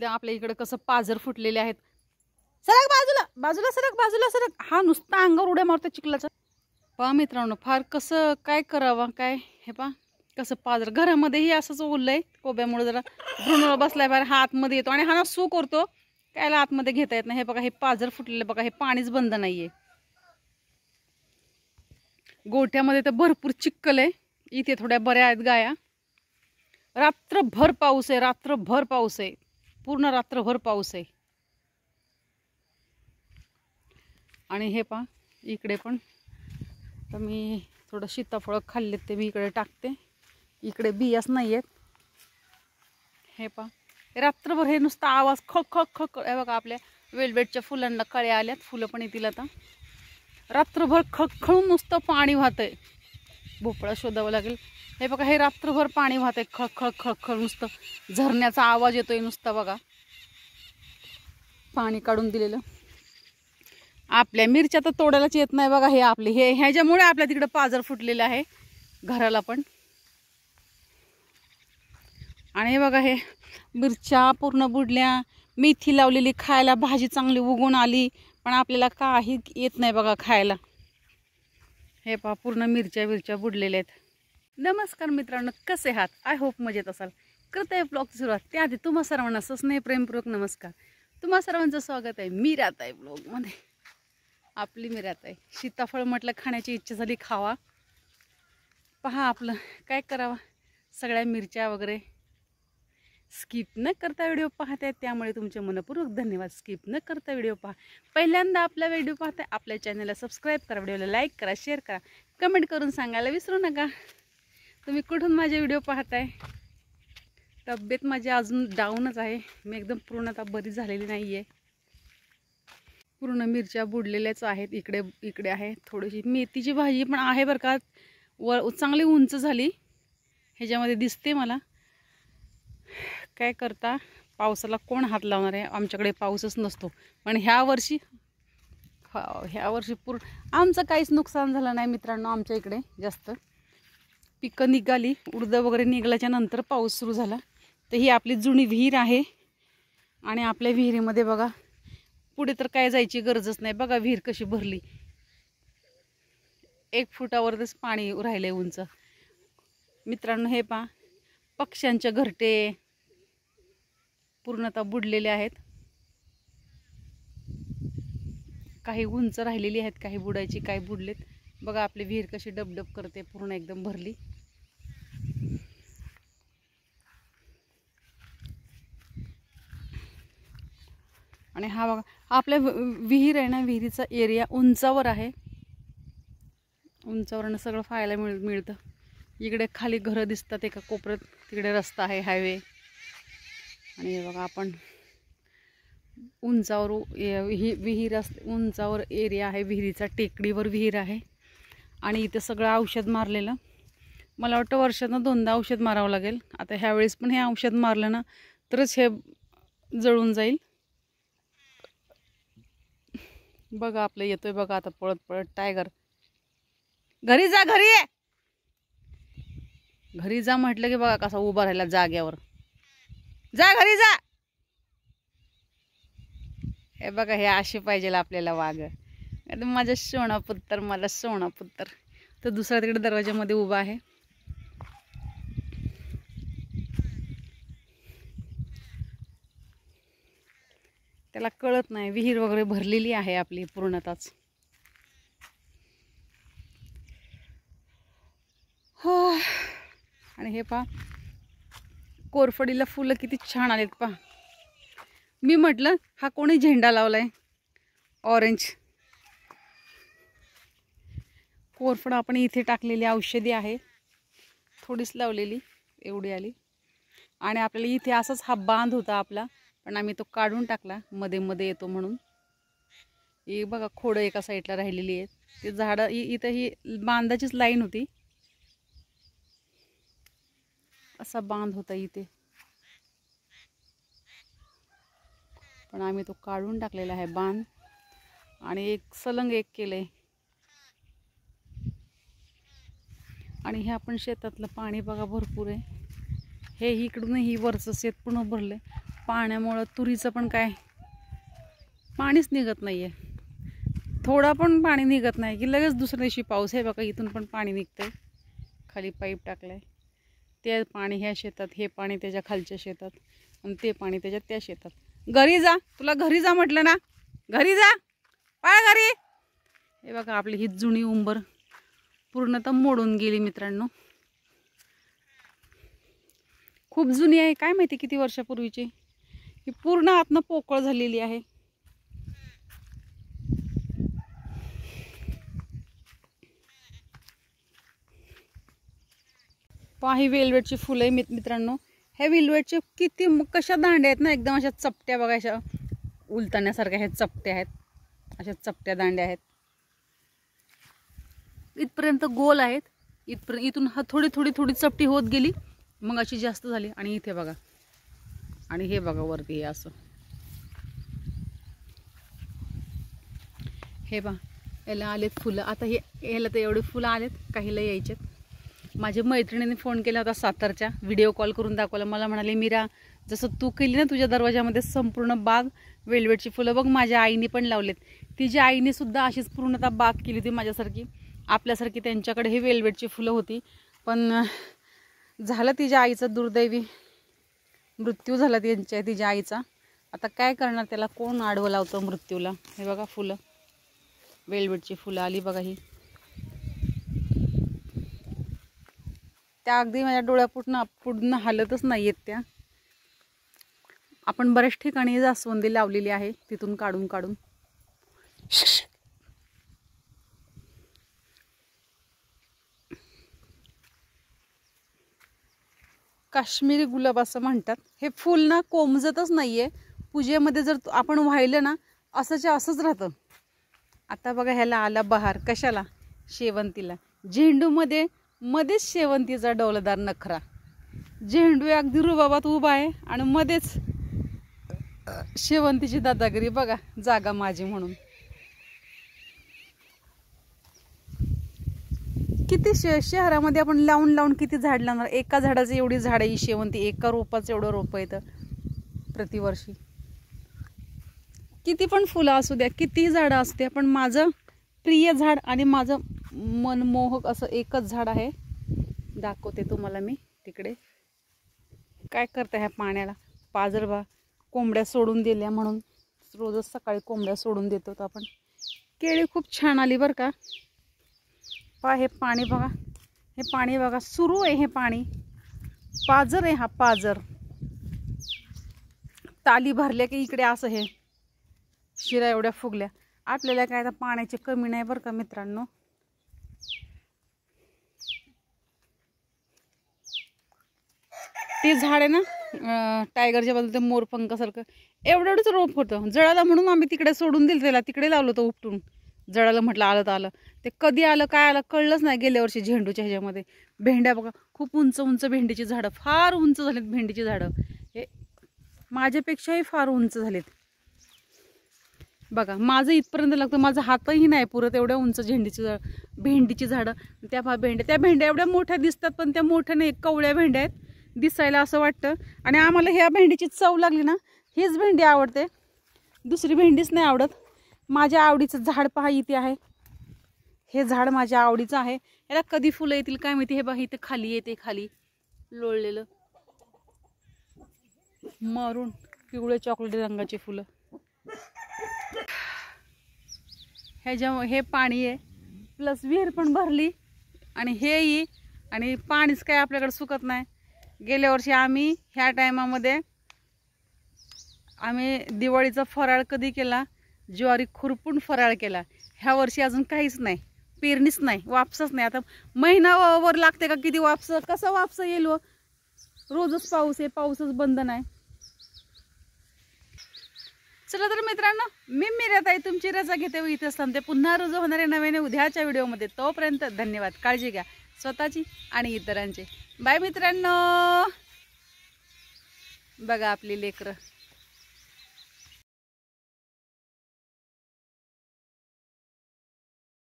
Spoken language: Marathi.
आपल्या इकडे कसं पाझर फुटलेले आहेत. सरक बाजूला बाजूला सरक बाजूला सरक. हा नुसता अंगावर उड्या मारतो चिखलाचा. पहा मित्रांनो, फार कसं काय करावं काय. हे पहा कसं पाझर घरामध्येही असंच ओललंय. कोब्यामुळे जरा भ्रूण बसलाय बाहेर, हा आतमध्ये येतो आणि हा ना सू करतो, कायला आतमध्ये घेता येत नाही. हे बघा हे पाझर फुटलेलं बघा, हे पाणीच बंद नाहीये. गोठ्यामध्ये तर भरपूर चिखल आहे. इथे थोड्या बऱ्या आहेत गाया. रात्रभर पाऊस आहे, रात्रभर पाऊस आहे, पूर्ण रात्रभर पाऊस आहे. आणि हे पहा इकडे पण तर मी थोडं सीताफळ खाल्लेत ते मी इकडे टाकते. इकडे बियाच नाही आहेत. हे पहा रात्रभर हे नुसता आवाज खक खक खक. हे बघा आपल्या वेलवेटच्या फुलांना कळ्या आल्यात, फुलं पण येतील आता. रात्रभर खळखळून नुसतं पाणी वाहतंय. भोपळा शोधावं लागेल. हे बघा हे रात्रभर पाणी वाहतंय खळखळ खळखळ, नुसतं झरण्याचा आवाज येतोय नुसता बघा. पाणी काढून दिलेलं. आपल्या मिरच्या तर तोडायलाच येत नाही बघा. हे आपले हे ह्याच्यामुळे आपल्या तिकडे पाझर फुटलेलं आहे घराला पण. आणि हे बघा हे मिरच्या पूर्ण बुडल्या. मेथी लावलेली खायला, भाजी चांगली उगवून आली, पण आपल्याला काही येत नाही बघा खायला. हे पहा पूर्ण मिरच्या बुडलेल्या आहेत. नमस्कार मित्रांनो, कसे आहात? आय होप मजेत असाल. करते ब्लॉगची सुरुवात. त्याआधी तुम्हा सर्वांना स्नेह प्रेमपूर्वक नमस्कार. तुम्हा सर्वांचं स्वागत आहे मीराताई ब्लॉगमध्ये. आपली मीराताई. सीताफळ म्हटलं खाण्याची इच्छा झाली, खावा. पहा आपलं काय करावा, सगळ्या मिरच्या वगैरे स्किप न करता व्हिडिओ पाहताय, त्यामुळे तुमचे मनपूर्वक धन्यवाद. स्किप न करता व्हिडिओ पहा. पहिल्यांदा आपला व्हिडिओ पाहताय, आपल्या चॅनलला सबस्क्राईब करा, व्हिडिओला लाईक करा, शेअर करा, कमेंट करून सांगायला विसरू नका तुम्ही कुठून माझे व्हिडिओ पाहताय. तब्येत माझी अजून डाऊनच आहे. मी एकदम पूर्णतः बरी झालेली नाही आहे. पूर्ण मिरच्या बुडलेल्याच आहेत. इकडे आहे थोडीशी मेथीची भाजी पण आहे बरं का, चांगली उंच झाली. ह्याच्यामध्ये दिसते मला. काय करता, पावसाला कोण हात लावणार आहे. आमच्याकडे पाऊसच नसतो. पण ह्या वर्षी पूर्ण आमचं काहीच नुकसान झालं नाही मित्रांनो. आमच्या इकडे जास्त पिकं निघाली, उडद वगैरे निघाल्याच्या नंतर पाऊस सुरू झाला. तर ही आपली जुनी विहीर आहे. आणि आपल्या विहिरीमध्ये बघा पुढे तर काय जायची गरजच नाही. बघा विहीर कशी भरली. 1 फुटावरच पाणी राहिले उंच. मित्रांनो हे पहा पक्ष्यांचे घरटे पूर्णतः बुडलेले आहेत. काही उंच राहिलेली आहेत, काही बुडायची, काही बुडलेत. बघा आपली विहीर कशी डबडब करते, पूर्ण एकदम भरली. आणि हा बघा आपल्या विहीर आहे ना, विहिरीचा एरिया उंचावर आहे. उंचावरनं सगळं पाहायला मिळतं. इकडे खाली घरं दिसतात एका कोपऱ्यात, तिकडे रस्ता आहे, हायवे. आणि हे बघा आपण उंचावर ही विहीर असते, उंचावर एरिया आहे विहिरीचा, टेकडीवर विहीर आहे. आणि इथे सगळं औषध मारलेलं. मला वाटतं वर्षातनं 2दा औषध मारावं लागेल. आता ह्यावेळेस पण हे औषध मारलं ना तरच हे जळून जाईल. बघा आपलं येतोय बघा आता पळत पळत टायगर. घरी जा, घरी ये. घरी जा म्हटलं की बघा कसा उभा राहिला जाग्यावर. जा घरी जा. हे बघा हे असे पाहिजे आपल्याला वाघ. माझा सोना पुत्र, मला सोना पुत्र. तर दुसरा तिकडे दरवाजामध्ये उभा आहे. त्याला कळत नाही, विहीर वगैरे भरलेली आहे आपली पूर्णतःच. हो. आणि हे पहा कोरफडीला फुलं किती छान आलेत पहा. मी म्हटलं हा कोणी झेंडा लावलाय ऑरेंज. कोरफड आपण इथे टाकलेली औषधी आहे, थोडीच लावलेली, एवढी आली. आणि आपल्याला इथे असाच हा बांध होता आपला, पण आम्ही तो काढून टाकला, मध्ये मध्ये येतो म्हणून. ही बघा खोडं एका साईडला राहिलेली आहेत. ते झाडं इथं ही बांधाचीच लाईन होती. असा बांध होता इथे, पण आम्ही तो काढून टाकलेला आहे बांध. आणि एक सलंग एक केलंय. आणि हे आपण शेतातलं पाणी बघा भरपूर आहे. हे इकडून ही वरचं शेत पूर्ण भरलंय. पाण्यामुळं तुरीचं पण काय पाणीच निघत नाही आहे. थोडा पण पाणी निघत नाही की लगेच दुसऱ्या दिवशी पाऊस. आहे बघा इथून पण पाणी निघतंय, खाली पाईप टाकलाय. ते पाणी ह्या शेतात, हे पाणी त्याच्या खालच्या शेतात, आणि ते पाणी त्याच्या त्या शेतात. घरी जा, तुला घरी जा म्हटलं ना, घरी जा, पाय घरी. हे बघा आपली ही जुनी उंबर पूर्णतः मोडून गेली मित्रांनो. खूप जुनी आहे, काय माहिती किती वर्षापूर्वीची. ही पूर्ण आतनं पोकळ झालेली आहे. पहा ही वेलवेटची फुलं आहे मित्रांनो. ह्या वेलवेटचे किती कशा दांड्या आहेत ना, एकदम अशा चपट्या बघा, अशा उलटण्यासारख्या ह्या चपट्या आहेत, अशा चपट्या दांड्या आहेत. इथपर्यंत गोल आहेत, इथपर्यंत. इथून हा थोडी थोडी थोडी चपटी होत गेली, मग अशी जास्त झाली. आणि इथे बघा, आणि हे बघा वरती हे असं. हे बघा याला आलेत फुलं. आता हे ह्याला तर एवढे फुलं आलेत, काहीला यायचेत. माझ्या मैत्रिणीने फोन केला होता सातारच्या, व्हिडिओ कॉल करून दाखवला. मला म्हणाले, मीरा जसं तू केली ना तुझ्या दरवाजामध्ये संपूर्ण बाग वेलवेटची फुलं, बघ माझ्या आईने पण लावलेत. तिच्या आईने सुद्धा अशीच पूर्णतः बाग केली होती माझ्यासारखी, आपल्यासारखी. त्यांच्याकडे ही वेलवेटची फुलं होती, पण झालं तिच्या आईचं दुर्दैवी मृत्यू झाला तिच्या आईचा. आता काय करणार, त्याला कोण आडवं लावतं मृत्यूला. हे बघा फुलं, वेलवेटची फुलं आली बघा ही. त्या अगदी माझ्या डोळ्यापुढनं हालतच नाही आहेत त्या. आपण बऱ्याच ठिकाणी जास्वंदी लावलेली आहे, तिथून काढून काढून. काश्मीरी गुलाब असं म्हणतात. हे फूल ना कोमजतच नाहीये. पूजेमध्ये जर आपण वाहिलं ना, असंच्या असंच राहतं. आता बघा ह्याला आला बहार. कशाला? शेवंतीला. झेंडूमध्ये मध्येच शेवंतीचा डौलदार नखरा. झेंडू अगदी रुबाबात उभा आहे आणि मध्येच शेवंतीची दादागिरी. बघा जागा माझी म्हणून. किती शहरामध्ये आपण लावून लावून किती झाड लावणार. एका झाडाची एवढी झाड आहे ही शेवंती, एका रोपाचं एवढं रोप येतं प्रतिवर्षी. किती पण फुलं असू द्या, किती झाडं असू द्या, पण माझं प्रिय झाड आणि माझं मनमोहक असं एकच झाड आहे. दाखवते तुम्हाला मी तिकडे. काय करता ह्या पाण्याला? पाजरबा कोंबड्या सोडून दिल्या म्हणून रोजच सकाळी कोंबड्या सोडून देतो आपण. केळी खूप छान आली बरं का. पहा हे पाणी बघा, हे पाणी बघा, सुरू आहे हे पाणी. पाजर आहे हा पाजर. ताली भरल्या की इकडे असं हे शिरा एवढ्या फुगल्या. आपल्याला काय तर पाण्याची कमी नाही बरं का मित्रांनो. ते झाड आहे ना टायगरच्या बाजूला, ते मोरपंखासारखं एवढंच रोप होतं. जळाला म्हणून आम्ही तिकडे सोडून दिलं, त्याला तिकडे लावलं होतं उपटून. जळालं म्हटलं आलं तर आलं. ते कधी आलं काय आलं कळलंच नाही. गेल्या वर्षी झेंडूच्या ह्याच्यामध्ये भेंड्या बघा, खूप उंच उंच भेंडीची झाडं, फार उंच झालीत भेंडीची झाडं. हे माझ्यापेक्षाही फार उंच झालीत बघा. माझं इथपर्यंत लागतं, माझा हातही नाही पुरत एवढ्या उंच भेंडीची झाडं. त्या भेंड्या एवढ्या मोठ्या दिसतात, पण त्या मोठ्या नाही, कवळ्या भेंड्या आहेत दिसायला असं वाटतं. आणि आम्हाला ह्या भेंडीची चव लागली ना, हीच भेंडी आवडते, दुसरी भेंडीच नाही आवडत. माझ्या आवडीचं झाड पहा इथे आहे. हे झाड माझ्या आवडीचं आहे. याला कधी फुलं येतील काय माहिती. हे बघा इथे खाली येते, खाली लोळलेलं मारून पिवळे चॉकलेटी रंगाची फुलं. हे पाणी आहे, प्लस विहीर पण भरली आणि हेही, आणि पाणीच काय आपल्याकडे सुकत नाही. गेल्या वर्षी आम्ही ह्या टायमामध्ये दिवाळीचा फराळ कधी केला? ज्वारी खुरपून फराळ केला. ह्या वर्षी अजून काहीच नाही, पेरणीच नाही, वापसच नाही. आता महिनाभर लागते का किती वापस, कसं वापस येईल व? रोजच पाऊस आहे, पाऊसच बंद नाही. चला तर मित्रांनो, मी मीराताई तुमची रजा घेते व इथेच थांबते. पुन्हा रुजू होणारे नव्याने उद्याच्या व्हिडिओमध्ये. तोपर्यंत धन्यवाद. काळजी घ्या स्वतःची आणि इतरांची. बाय मित्रांनो. बघा आपली लेकरं